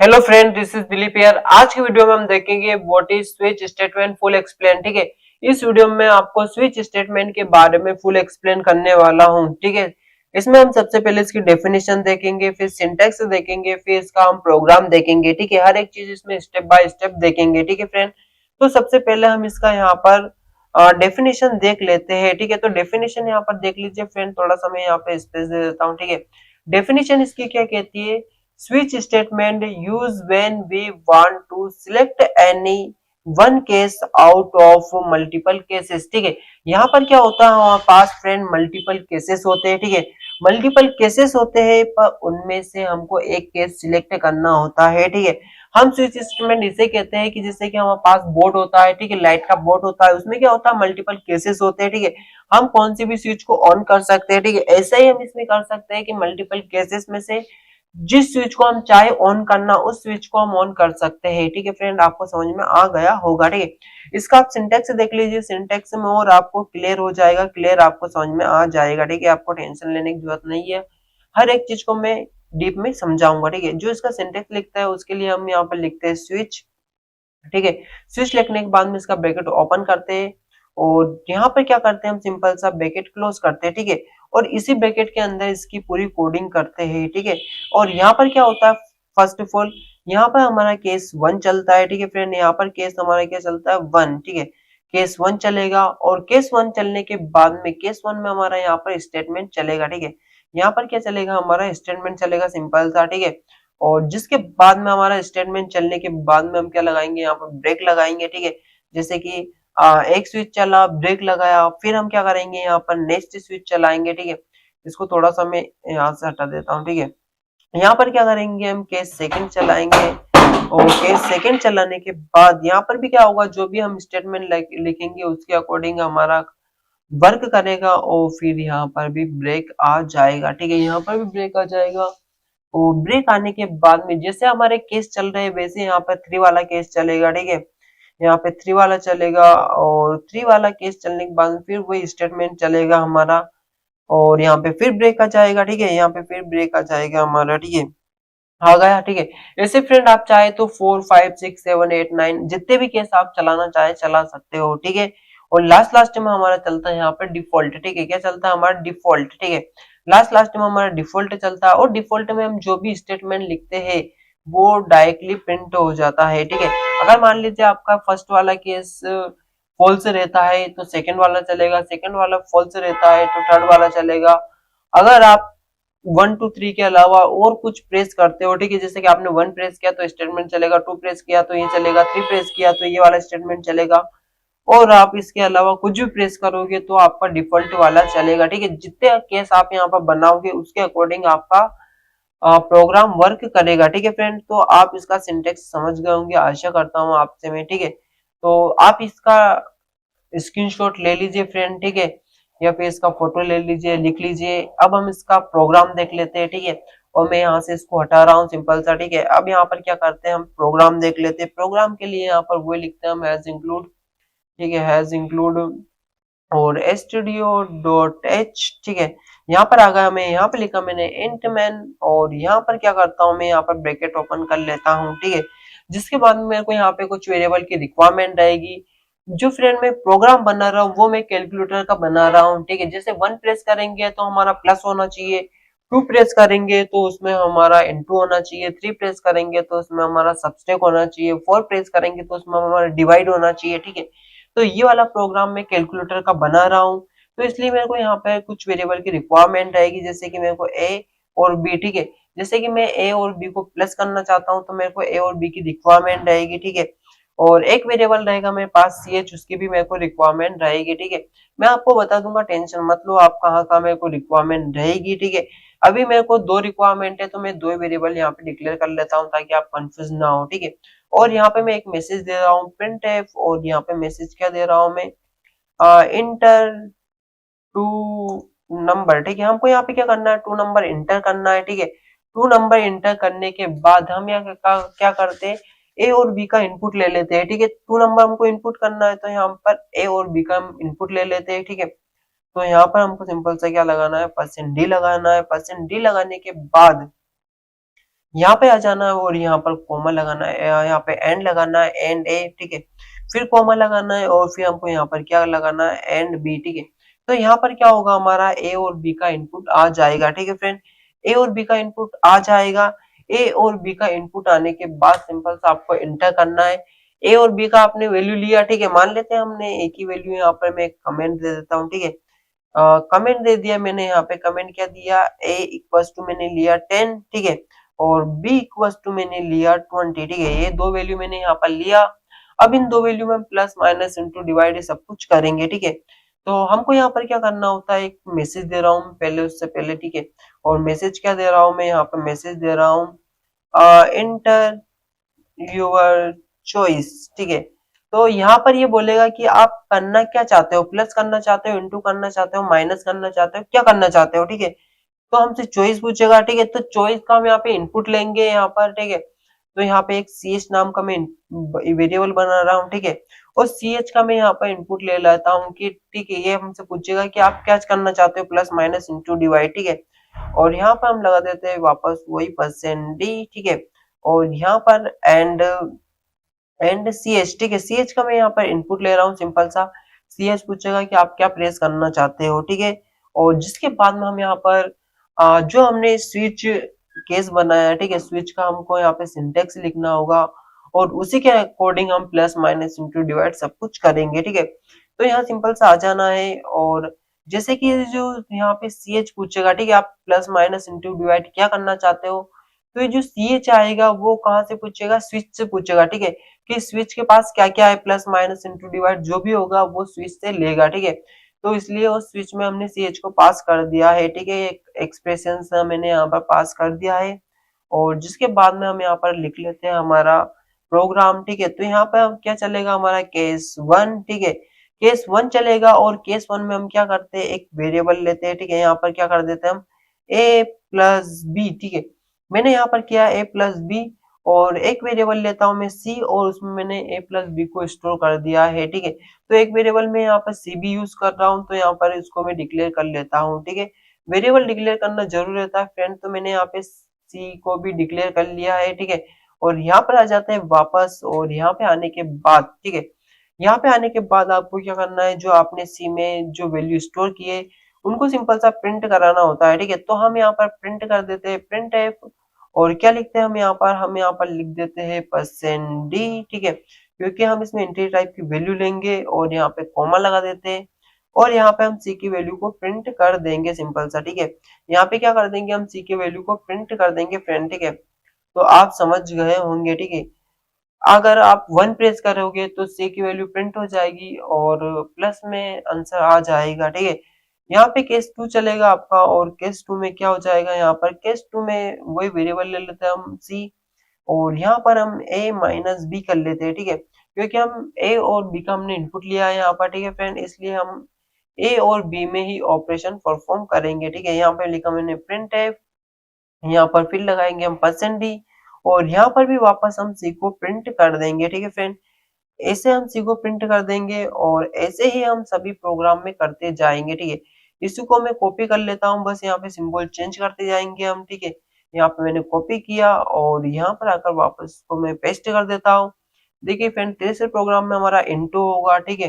Hello friend, this is Dilip यार। आज की वीडियो में हम देखेंगे what is switch statement full explain. ठीक है, इस वीडियो में आपको स्विच स्टेटमेंट के बारे में फुल एक्सप्लेन करने वाला हूं। ठीक है, इसमें हम सबसे पहले इसकी डेफिनेशन देखेंगे, फिर सिंटैक्स देखेंगे, फिर इसका हम प्रोग्राम देखेंगे। ठीक है, हर एक चीज इसमें स्टेप बाय स्टेप देखेंगे। ठीक है फ्रेंड, तो सबसे पहले हम इसका यहाँ पर डेफिनेशन देख लेते हैं। ठीक है, तो डेफिनेशन यहाँ पर देख लीजिए फ्रेंड, थोड़ा सा मैं यहाँ पे स्पेस दे देता हूँ। ठीक है, डेफिनेशन इसकी क्या कहती है? Switch statement used when we want to select any one case out of multiple cases। ठीक है, यहाँ पर क्या होता है, हमारे पास फ्रेंड मल्टीपल केसेस होते हैं। ठीक है, मल्टीपल केसेस होते हैं, पर उनमें से हमको एक केस सिलेक्ट करना होता है। ठीक है, हम स्विच स्टेटमेंट इसे कहते हैं कि जैसे कि हमारे पास बोर्ड होता है। ठीक है, लाइट का बोर्ड होता है, उसमें क्या होता है, मल्टीपल केसेस होते हैं। ठीक है, हम कौन सी भी स्विच को ऑन कर सकते हैं। ठीक है, ऐसा ही हम इसमें कर सकते हैं कि मल्टीपल केसेस में से जिस स्विच को हम चाहे ऑन करना, उस स्विच को हम ऑन कर सकते हैं। ठीक है फ्रेंड, आपको समझ में आ गया होगा। ठीक है, इसका आप सिंटेक्स देख लीजिए, सिंटेक्स में और आपको क्लियर हो जाएगा, क्लियर आपको समझ में आ जाएगा। ठीक है, आपको टेंशन लेने की जरूरत नहीं है, हर एक चीज को मैं डीप में समझाऊंगा। ठीक है, जो इसका सिंटेक्स लिखता है उसके लिए हम यहाँ पर लिखते हैं स्विच। ठीक है, स्विच लिखने के बाद में इसका ब्रैकेट ओपन करते हैं और यहाँ पर क्या करते हैं, हम सिंपल सा ब्रैकेट क्लोज करते हैं। ठीक है, और इसी ब्रैकेट के अंदर इसकी पूरी कोडिंग करते हैं। ठीक है, और यहाँ पर क्या होता है, फर्स्ट ऑफ ऑल यहाँ पर हमारा केस 1 चलता है। ठीक है फ्रेंड, यहाँ पर केस हमारा क्या चलता है, 1। ठीक है, केस 1 चलेगा और केस 1 चलने के बाद में केस 1 में हमारा यहाँ पर स्टेटमेंट चलेगा। ठीक है, यहाँ पर क्या चलेगा, हमारा स्टेटमेंट चलेगा सिंपल सा। ठीक है, और जिसके बाद में हमारा स्टेटमेंट चलने के बाद में हम क्या लगाएंगे, यहाँ पर ब्रेक लगाएंगे। ठीक है, जैसे कि एक स्विच चला, ब्रेक लगाया, फिर हम क्या करेंगे, यहाँ पर नेक्स्ट स्विच चलाएंगे। ठीक है, इसको थोड़ा सा मैं यहाँ से हटा देता हूँ। ठीक है, यहाँ पर क्या करेंगे, हम केस सेकंड चलाएंगे और केस सेकंड चलाने के बाद यहाँ पर भी क्या होगा, जो भी हम स्टेटमेंट लिखेंगे उसके अकॉर्डिंग हमारा वर्क करेगा और फिर यहाँ पर भी ब्रेक आ जाएगा। ठीक है, यहाँ पर भी ब्रेक आ जाएगा और ब्रेक आने के बाद में जैसे हमारे केस चल रहे हैं वैसे यहाँ पर 3 वाला केस चलेगा। ठीक है, यहाँ पे 3 वाला चलेगा और 3 वाला केस चलने के बाद फिर वही स्टेटमेंट चलेगा हमारा और यहाँ पे फिर ब्रेक आ जाएगा। ठीक है, यहाँ पे फिर ब्रेक आ जाएगा हमारा। ठीक है, आ गया। ठीक है, ऐसे फ्रेंड आप चाहे तो 4 5 6 7 8 9 जितने भी केस आप चलाना चाहे चला सकते हो। ठीक है, और लास्ट लास्ट में हमारा चलता है यहाँ पर डिफॉल्ट। ठीक है, क्या चलता है, हमारा डिफॉल्ट। ठीक है, लास्ट लास्ट में हमारा डिफॉल्ट चलता है और डिफॉल्ट में हम जो भी स्टेटमेंट लिखते हैं वो डायरेक्टली प्रिंट हो जाता है। ठीक है, अगर मान लीजिए आपका फर्स्ट वाला केस फॉल्स रहता है तो सेकंड वाला चलेगा, सेकंड वाला फॉल्स रहता है तो थर्ड वाला चलेगा। अगर आप 1 2 3 के अलावा और कुछ प्रेस करते हो, ठीक है, जैसे कि आपने 1 प्रेस किया तो स्टेटमेंट चलेगा, 2 प्रेस किया तो ये चलेगा, 3 प्रेस किया तो ये वाला स्टेटमेंट चलेगा और आप इसके अलावा कुछ भी प्रेस करोगे तो आपका डिफॉल्ट वाला चलेगा। ठीक है, जितने केस आप यहाँ पर बनाओगे उसके अकॉर्डिंग आपका प्रोग्राम वर्क करेगा। ठीक है फ्रेंड, तो आप इसका सिंटेक्स समझ गए होंगे, आशा करता हूँ आपसे मैं। ठीक है, तो आप इसका स्क्रीनशॉट ले लीजिए फ्रेंड। ठीक है, या फिर इसका फोटो ले लीजिए, लिख लीजिए। अब हम इसका प्रोग्राम देख लेते हैं। ठीक है, और मैं यहाँ से इसको हटा रहा हूँ सिंपल सा। ठीक है, अब यहाँ पर क्या करते हैं, हम प्रोग्राम देख लेते हैं। प्रोग्राम के लिए यहाँ पर वो लिखते हैं हम हैज इंक्लूड। ठीक है, हैज इंक्लूड और studio.h। ठीक है, यहाँ पर आ गया, मैं यहाँ पे लिखा मैंने इंट मैन और यहाँ पर क्या करता हूँ, मैं यहाँ पर ब्रैकेट ओपन कर लेता हूँ। ठीक है, जिसके बाद में मेरे को यहाँ पे कुछ वेरिएबल की रिक्वायरमेंट रहेगी। जो फ्रेंड मैं प्रोग्राम बना रहा हूँ वो मैं कैलकुलेटर का बना रहा हूँ। ठीक है, जैसे 1 प्रेस करेंगे तो हमारा प्लस होना चाहिए, 2 प्रेस करेंगे तो उसमें हमारा इनटू होना चाहिए, 3 प्रेस करेंगे तो उसमें हमारा सबट्रैक्ट होना चाहिए, 4 प्रेस करेंगे तो उसमें हमारा डिवाइड होना चाहिए। ठीक है, तो ये वाला प्रोग्राम मैं कैलकुलेटर का बना रहा हूँ, तो इसलिए मेरे को यहाँ पे कुछ वेरिएबल की रिक्वायरमेंट रहेगी, जैसे कि मेरे को ए और बी। ठीक है, जैसे कि मैं ए और बी को प्लस करना चाहता हूँ तो मेरे को ए और बी की रिक्वायरमेंट रहेगी। ठीक है, और एक वेरिएबल रहेगा मेरे पास सी एच, उसकी भी मेरे को रिक्वायरमेंट रहेगी। ठीक है, मैं आपको बता दूंगा, टेंशन मत लो, आप कहाँ कहाँ मेरे को रिक्वायरमेंट रहेगी। ठीक है, अभी मेरे को 2 रिक्वायरमेंट है तो मैं 2 वेरिएबल यहाँ पे डिक्लेयर कर लेता हूँ ताकि आप कंफ्यूज ना हो। ठीक है, और यहाँ पे मैं एक मैसेज दे रहा हूँ प्रिंट एफ और यहाँ पे मैसेज क्या दे रहा हूँ मैं, इंटर टू नंबर। ठीक है, हमको यहाँ पे क्या करना है, 2 नंबर इंटर करना है। ठीक है, 2 नंबर इंटर करने के बाद हम यहाँ क्या करते हैं, ए और बी का इनपुट ले लेते हैं। ठीक है, 2 नंबर हमको इनपुट करना है तो यहाँ पर ए और बी का हम इनपुट ले लेते हैं। ठीक है, तो यहाँ पर हमको सिंपल सा क्या लगाना है, %d लगाना है। %d लगाने के बाद यहाँ पे आ जाना है और यहाँ पर कॉमा लगाना है, यहाँ पे एंड लगाना है, एंड ए, ठीक है। फिर कॉमा लगाना है और फिर हमको यहाँ पर क्या लगाना है, एंड बी, ठीक है। तो यहाँ पर क्या होगा, हमारा ए और बी का इनपुट आ जाएगा, ठीक है फ्रेंड। ए और बी का इनपुट आ जाएगा। ए और बी का इनपुट आने के बाद सिंपल सा आपको इंटर करना है। ए और बी का आपने वैल्यू लिया, ठीक है। मान लेते हैं हमने ए की वैल्यू, यहाँ पर मैं कमेंट दे देता हूँ, ठीक है। कमेंट दे दिया मैंने, यहाँ पे कमेंट क्या दिया, a इक्वल्स टू मैंने लिया 10, ठीक है, और b इक्वल्स टू मैंने लिया 20, ठीक है। ये दो वैल्यू मैंने यहाँ पर लिया। अब इन दो वैल्यू में प्लस माइनस इंटू डिवाइड सब कुछ करेंगे, ठीक है। तो हमको यहाँ पर क्या करना होता है, एक मैसेज दे रहा हूँ पहले, उससे पहले, ठीक है। और मैसेज क्या दे रहा हूँ मैं, यहाँ पर मैसेज दे रहा हूँ इंटर योर चॉइस, ठीक है। तो यहाँ पर ये बोलेगा कि आप करना क्या चाहते हो, प्लस करना चाहते हो, इंटू करना चाहते हो, माइनस करना चाहते हो, क्या करना चाहते हो, ठीक है। तो हमसे चॉइस पूछेगा, ठीक है। तो चॉइस का हम यहाँ पे इनपुट लेंगे यहाँ पर, ठीक है। तो यहाँ पे एक सी एच नाम का मैं वेरिएबल बना रहा हूँ, ठीक है। और सी एच का मैं यहाँ पर इनपुट ले लेता हूँ कि ठीक है, ये हमसे पूछेगा कि आप क्या करना चाहते हो, प्लस माइनस इंटू डिवाइड, ठीक है। और यहाँ पर हम लगा देते हैं वापस वही परसेंट डी, ठीक है। और यहाँ पर एंड सी एच, ठीक है। सी एच का मैं यहाँ पर इनपुट ले रहा हूँ सिंपल सा। सी एच पूछेगा कि आप क्या प्रेस करना चाहते हो, ठीक है। और जिसके बाद में हम यहाँ पर जो हमने स्विच केस बनाया है, ठीक है, स्विच का हमको यहाँ पे सिंटेक्स लिखना होगा और उसी के अकॉर्डिंग हम प्लस माइनस इंटू डिवाइड सब कुछ करेंगे, ठीक है। तो यहाँ सिंपल सा आ जाना है। और जैसे कि जो यहाँ पे सी एच पूछेगा, ठीक है, आप प्लस माइनस इंटू डिवाइड क्या करना चाहते हो, तो ये जो सी एच आएगा वो कहाँ से पूछेगा, स्विच से पूछेगा, ठीक है। कि स्विच के पास क्या क्या है, प्लस माइनस इंटू डिवाइड जो भी होगा वो स्विच से लेगा, ठीक है। तो इसलिए उस स्विच में हमने सी एच को पास कर दिया है, ठीक है। एक एक्सप्रेशन मैंने यहाँ पर पास कर दिया है। और जिसके बाद में हम यहाँ पर लिख लेते हैं हमारा प्रोग्राम, ठीक है। तो यहाँ पर हम क्या चलेगा, हमारा केस वन, ठीक है। केस वन चलेगा और केस वन में हम क्या करते हैं, एक वेरिएबल लेते हैं, ठीक है। यहाँ पर क्या कर देते हैं हम, ए प्लस बी, ठीक है। मैंने यहाँ पर किया ए प्लस बी और एक वेरिएबल लेता हूँ मैं सी और उसमें मैंने ए प्लस बी को स्टोर कर दिया है, ठीक है। तो एक वेरिएबल में यहाँ पर सी भी यूज कर रहा हूँ, तो यहाँ पर इसको मैं डिक्लेयर कर लेता हूँ, ठीक है। वेरिएबल डिक्लेयर करना जरूरी रहता है फ्रेंड, तो मैंने यहाँ पे सी को भी डिक्लेयर कर लिया है, ठीक है। और यहाँ पर आ जाते हैं वापस और यहाँ पे आने के बाद, ठीक है, यहाँ पे आने के बाद आपको क्या करना है, जो आपने सी में जो वैल्यू स्टोर किए उनको सिंपल सा प्रिंट कराना होता है, ठीक है। तो हम यहाँ पर प्रिंट कर देते हैं प्रिंट एफ और क्या लिखते हैं हम यहाँ पर लिख देते हैं परसेंट डी, ठीक है। क्योंकि हम इसमें इंटीजर टाइप की वैल्यू लेंगे और यहाँ पे कॉमा लगा देते हैं और यहाँ पे हम सी की वैल्यू को प्रिंट कर देंगे सिंपल सा, ठीक है। यहाँ पे क्या कर देंगे, हम सी की वैल्यू को प्रिंट कर देंगे फ्रेंड, ठीक है। तो आप समझ गए होंगे, ठीक है। अगर आप वन प्रेस करोगे तो सी की वैल्यू प्रिंट हो जाएगी और प्लस में आंसर आ जाएगा, ठीक है। यहाँ पे केस टू चलेगा आपका और केस टू में क्या हो जाएगा, यहाँ पर केस टू में वही वेरिएबल ले लेते हैं हम सी और यहाँ पर हम a माइनस बी कर लेते हैं, ठीक है। क्योंकि हम a और b का हमने इनपुट लिया है यहाँ पर, ठीक है फ्रेंड, इसलिए हम a और b में ही ऑपरेशन परफॉर्म करेंगे, ठीक है। यहाँ पे लिखा मैंने प्रिंट है, यहाँ पर फिर लगाएंगे हम परसेंट डी और यहाँ पर भी वापस हम सी को प्रिंट कर देंगे, ठीक है फ्रेंड। ऐसे हम सी को प्रिंट कर देंगे और ऐसे ही हम सभी प्रोग्राम में करते जाएंगे, ठीक है। इसी को मैं कॉपी कर लेता हूँ, बस यहाँ पे सिंबल चेंज करते जाएंगे हम, ठीक है। यहाँ पे मैंने कॉपी किया और यहाँ पर आकर वापस इसको मैं पेस्ट कर देता हूँ। देखिए फ्रेंड, तीसरे प्रोग्राम में हमारा इनटू होगा, ठीक है।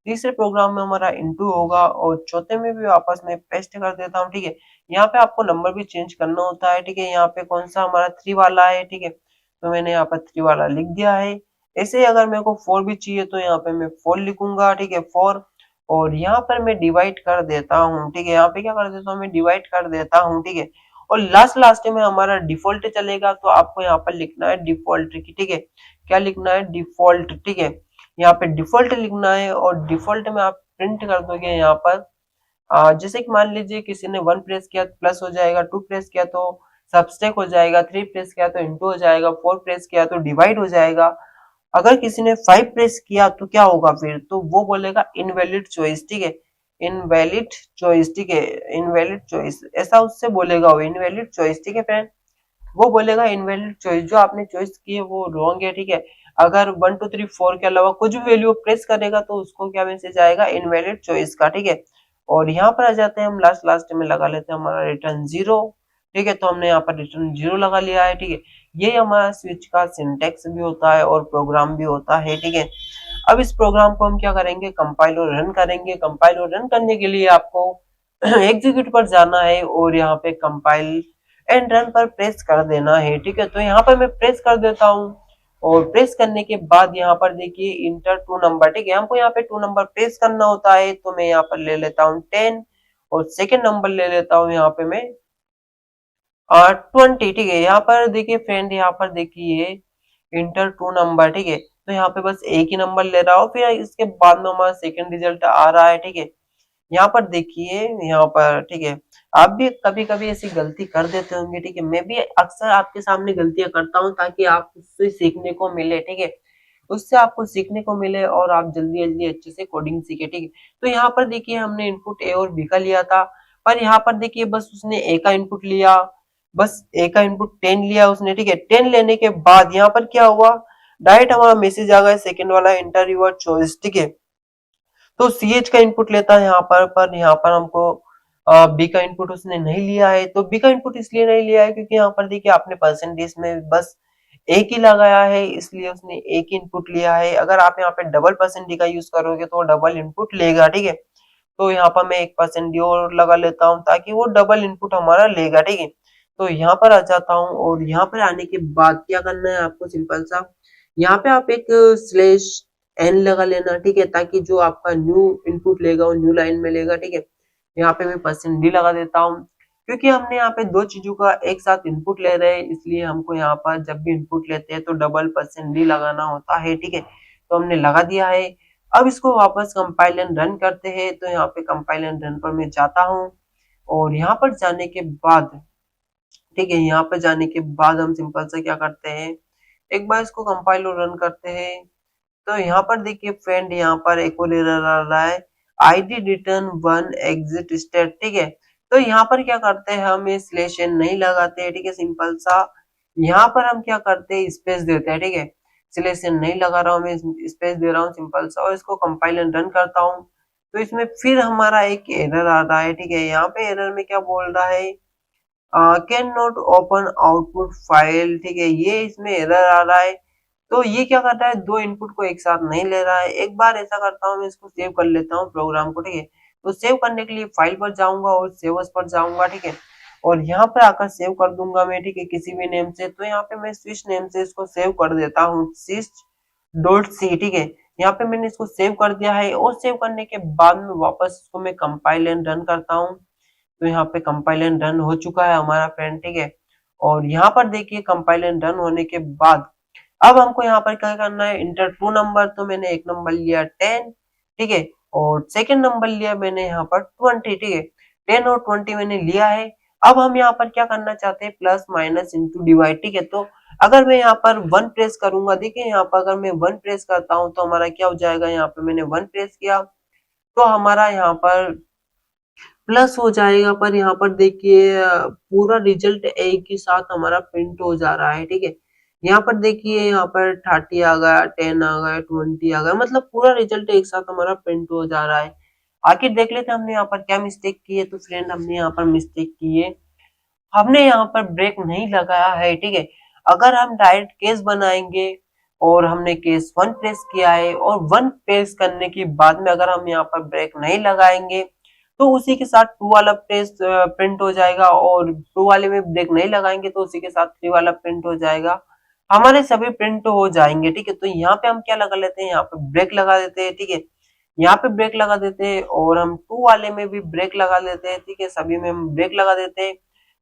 तीसरे प्रोग्राम में हमारा इनटू होगा और चौथे में भी वापस मैं पेस्ट कर देता हूँ, ठीक है। यहाँ पे आपको नंबर भी चेंज करना होता है, ठीक है। यहाँ पे कौन सा हमारा 3 वाला है, ठीक है। तो मैंने यहाँ पर 3 वाला लिख दिया है। ऐसे ही अगर मेरे को 4 भी चाहिए तो यहाँ पे मैं 4 लिखूंगा, ठीक है, 4। और यहाँ पर मैं डिवाइड कर देता हूँ, ठीक है। यहाँ पे क्या कर देता हूँ, मैं डिवाइड कर देता हूँ, ठीक है। और लास्ट में हमारा डिफॉल्ट चलेगा, तो आपको यहाँ पर लिखना है डिफॉल्ट, ठीक है। क्या लिखना है, डिफॉल्ट, ठीक है। यहाँ पे डिफॉल्ट लिखना है और डिफॉल्ट में आप प्रिंट कर दोगे यहाँ पर जैसे कि मान लीजिए किसी ने 1 प्रेस किया तो प्लस हो जाएगा, 2 प्रेस किया तो सबस्ट्रैक्ट हो जाएगा, 3 प्रेस किया तो इनटू हो जाएगा, 4 प्रेस किया तो डिवाइड हो जाएगा। अगर किसी ने 5 प्रेस किया तो क्या होगा फिर, तो वो बोलेगा इनवैलिड चॉइस, ठीक है। इनवैलिड चॉइस, ठीक है, इनवैलिड चॉइस, ऐसा उससे बोलेगा वो, इनवैलिड चॉइस, ठीक है फ्रेंड। वो बोलेगा इनवैलिड चॉइस, जो आपने चॉइस की है वो रॉन्ग है, ठीक है। अगर 1 2 3 4 के अलावा कुछ भी वैल्यू प्रेस करेगा तो उसको क्या मैसेज आएगा, इनवैलिड चॉइस का, ठीक है। और यहाँ पर आ जाते हैं हम लास्ट में लगा लेते हैं हमारा रिटर्न 0 ठीक है, तो हमने यहाँ पर रिटर्न 0 लगा लिया है। ठीक है, ये हमारा स्विच का सिंटेक्स भी होता है और प्रोग्राम भी होता है। ठीक है, अब इस प्रोग्राम को हम क्या करेंगे, कंपाइल और रन करेंगे। कंपाइल और रन करने के लिए आपको एग्जीक्यूट पर जाना है और यहाँ पे कंपाइल एंड रन पर प्रेस कर देना है। ठीक है, तो यहाँ पर मैं प्रेस कर देता हूँ और प्रेस करने के बाद यहाँ पर देखिए इंटर टू नंबर। ठीक है, हमको यहाँ पे 2 नंबर प्रेस करना होता है, तो मैं यहाँ पर ले लेता हूँ 10 और सेकेंड नंबर ले लेता हूँ यहाँ पे मैं 20। ठीक है, यहाँ पर देखिए फ्रेंड, यहाँ पर देखिए इंटर टू नंबर। ठीक है, तो यहाँ पे बस एक ही नंबर ले रहा हूँ, फिर इसके बाद में हमारा सेकंड रिजल्ट आ रहा है। ठीक है, यहाँ पर देखिए, यहाँ पर ठीक है, आप भी कभी कभी ऐसी गलती कर देते होंगे। ठीक है, मैं भी अक्सर आपके सामने गलतियां करता हूँ ताकि आप उससे सीखने को मिले। ठीक है, उससे आपको सीखने को मिले और आप जल्दी जल्दी अच्छे से कोडिंग सीखे। ठीक है, तो यहाँ पर देखिए हमने इनपुट ए और बी का लिया था, पर यहाँ पर देखिए बस उसने ए का इनपुट लिया, बस ए का इनपुट 10 लिया उसने। ठीक है, 10 लेने के बाद यहाँ पर क्या हुआ, डायरेक्ट हमारा मैसेज आ गया सेकंड वाला, एंटर योर चॉइस। ठीक है, तो सी एच का इनपुट लेता है यहाँ पर यहाँ पर हमको बी का इनपुट उसने नहीं लिया है। तो बी का इनपुट इसलिए नहीं लिया है क्योंकि यहाँ पर देखिए आपने परसेंटेज में बस एक ही लगाया है, इसलिए उसने एक ही इनपुट लिया है। अगर आप यहाँ पे डबल परसेंट डी का यूज करोगे तो डबल इनपुट लेगा। ठीक है, तो यहाँ पर मैं 1% डी और लगा लेता हूँ ताकि वो डबल इनपुट हमारा लेगा। ठीक है, तो यहाँ पर आ जाता हूँ और यहाँ पर आने के बाद क्या करना है आपको, सिंपल सा यहाँ पे आप एक स्लेश एन लगा लेना। ठीक है, ताकि जो आपका न्यू इनपुट लेगा वो न्यू लाइन में लेगा। ठीक है, यहाँ पे मैं परसेंट डी लगा देता हूँ क्योंकि हमने यहाँ पे दो चीजों का एक साथ इनपुट ले रहे हैं, इसलिए हमको यहाँ पर जब भी इनपुट लेते हैं तो डबल परसेंट डी लगाना होता है। ठीक है, तो हमने लगा दिया है। अब इसको वापस कंपाइल एंड रन करते हैं, तो यहाँ पे कंपाइल एंड रन पर मैं जाता हूँ और यहाँ पर जाने के बाद, ठीक है, यहाँ पे जाने के बाद हम सिंपल से क्या करते हैं, एक बार इसको कंपाइल और रन करते हैं। तो यहाँ पर देखिए फ्रेंड, यहाँ पर एक और एरर आ रहा है, ID return one exit state. ठीक है, तो यहाँ पर क्या करते हैं, हम स्लैश एन नहीं लगाते हैं। ठीक है, सिंपल सा यहाँ पर हम क्या करते हैं, स्पेस देते हैं। ठीक है, स्लैश एन नहीं लगा रहा हूँ मैं, स्पेस दे रहा हूँ सिंपल सा, और इसको कंपाइल एंड रन करता हूँ। तो इसमें फिर हमारा एक एरर आ रहा है। ठीक है, यहाँ पे एरर में क्या बोल रहा है, can not open output file. ठीक है, ये इसमें एरर आ रहा है। तो ये क्या कर रहा है, दो इनपुट को एक साथ नहीं ले रहा है। एक बार ऐसा करता हूँ, मैं इसको सेव कर लेता हूँ प्रोग्राम को। ठीक है, तो सेव करने के लिए फाइल पर जाऊंगा और सेव एज पर जाऊंगा। ठीक है, और यहाँ पर आकर सेव कर दूंगा मैं। ठीक है, किसी भी नेम से, तो यहाँ पे मैं स्विच नेम से इसको सेव कर देता हूँ, स्विच डॉट सी। ठीक है, यहाँ पे मैंने इसको सेव कर दिया है और सेव करने के बाद में वापस इसको मैं कंपाइल एंड रन करता हूँ। तो यहाँ पे कंपाइल एंड रन हो चुका है हमारा फ्रेंड। ठीक है, और यहाँ पर देखिए कंपाइल एंड रन होने के बाद अब हमको यहाँ पर क्या करना है, इंटर टू नंबर। तो मैंने एक नंबर लिया 10। ठीक है, और सेकंड नंबर लिया मैंने यहाँ पर 20। ठीक है, 10 और 20 मैंने लिया है। अब हम यहाँ पर क्या करना चाहते हैं, प्लस माइनस इंटू डिवाइड। ठीक है, तो अगर मैं यहाँ पर 1 प्रेस करूंगा, देखिए यहाँ पर अगर मैं 1 प्रेस करता हूँ तो हमारा क्या हो जाएगा, यहाँ पे मैंने 1 प्रेस किया तो हमारा यहाँ पर प्लस हो जाएगा। पर यहाँ पर देखिए पूरा रिजल्ट एक ही साथ हमारा प्रिंट हो जा रहा है। ठीक है, यहाँ पर देखिए, यहाँ पर 30 आ गया, 10 आ गया, 20 आ गया, मतलब पूरा रिजल्ट एक साथ हमारा प्रिंट हो जा रहा है। आखिर देख लेते हैं हमने यहाँ पर क्या मिस्टेक की है। तो फ्रेंड, हमने यहाँ पर मिस्टेक की है, हमने यहाँ पर ब्रेक नहीं लगाया है। ठीक है, अगर हम डायरेक्ट केस बनाएंगे और हमने केस 1 प्रेस किया है और 1 प्रेस करने के बाद में अगर हम यहाँ पर ब्रेक नहीं लगाएंगे तो उसी के साथ 2 वाला प्रेस प्रिंट हो जाएगा, और 2 वाले में ब्रेक नहीं लगाएंगे तो उसी के साथ 3 वाला प्रिंट हो जाएगा, हमारे सभी प्रिंट हो जाएंगे। ठीक है, तो यहाँ पे हम क्या लगा लेते हैं, यहाँ पे ब्रेक लगा देते हैं। ठीक है, यहाँ पे ब्रेक लगा देते हैं और हम 2 वाले में भी ब्रेक लगा देते हैं। ठीक है, सभी में हम ब्रेक लगा देते हैं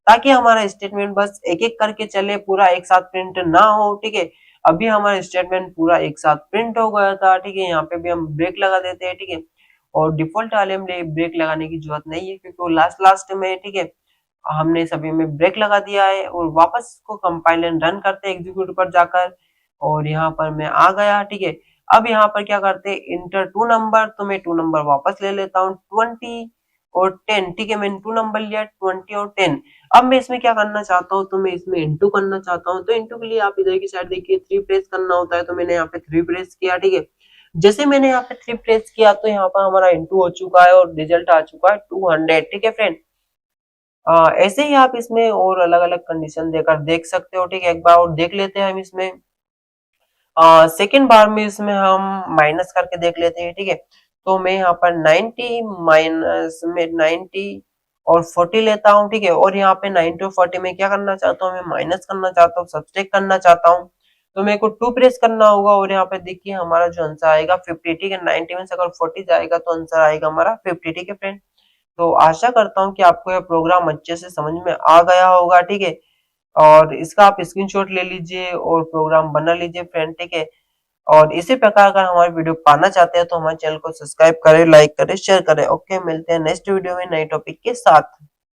ताकि हमारा स्टेटमेंट बस एक एक करके चले, पूरा एक साथ प्रिंट ना हो। ठीक है, अभी हमारा स्टेटमेंट पूरा एक साथ प्रिंट हो गया था। ठीक है, यहाँ पे भी हम ब्रेक लगा देते हैं। ठीक है, और डिफॉल्ट वाले में ब्रेक लगाने की जरूरत नहीं है क्योंकि वो लास्ट लास्ट में है। ठीक है, हमने सभी में ब्रेक लगा दिया है और वापस इसको कंपाइल एंड रन करते हैं एग्जीक्यूट पर जाकर, और यहाँ पर मैं आ गया। ठीक है, अब यहाँ पर क्या करते हैं, इंटर टू नंबर। तो मैं 2 नंबर वापस ले लेता हूँ, 20 और 10। ठीक है, मैंने 2 नंबर लिया, 20 और 10। अब मैं इसमें क्या करना चाहता हूँ, तो मैं इसमें इंटू करना चाहता हूँ। तो इंटू के लिए आप इधर की साइड देखिए 3 प्रेस करना होता है, तो मैंने यहाँ पे 3 प्रेस किया। ठीक है, जैसे मैंने यहाँ पे 3 प्रेस किया तो यहाँ पर हमारा इंटू हो चुका है और रिजल्ट आ चुका है 200। ठीक है फ्रेंड, ऐसे ही आप इसमें और अलग-अलग कंडीशन देकर देख सकते हो, ठीक है? एक बार और देख लेते हैं हम इसमें। सेकंड बार में इसमें हम माइनस करके देख लेते हैं, ठीक है? तो मैं यहाँ पर 90 माइनस में 90 और 40 लेता हूँ, ठीक है? और यहाँ पे 90 और 40 में क्या करना चाहता हूँ, मैं माइनस करना चाहता हूँ, सब्ट्रैक्ट करना चाहता हूँ। तो मेरे को 2 प्रेस करना होगा और यहाँ पे देखिए हमारा जो आंसर आएगा 50, ठीक है? 90 में से अगर 40 जाएगा तो आंसर आएगा हमारा 50, ठीक है फ्रेंड? तो आशा करता हूँ कि आपको यह प्रोग्राम अच्छे से समझ में आ गया होगा, ठीक है? और इसका आप स्क्रीनशॉट ले लीजिए और प्रोग्राम बना लीजिए फ्रेंड, ठीक है? और इसी प्रकार अगर हमारी वीडियो पाना चाहते हैं तो हमारे चैनल को सब्सक्राइब करें, लाइक करें, शेयर करें। ओके, मिलते हैं नेक्स्ट वीडियो में नए टॉपिक के साथ।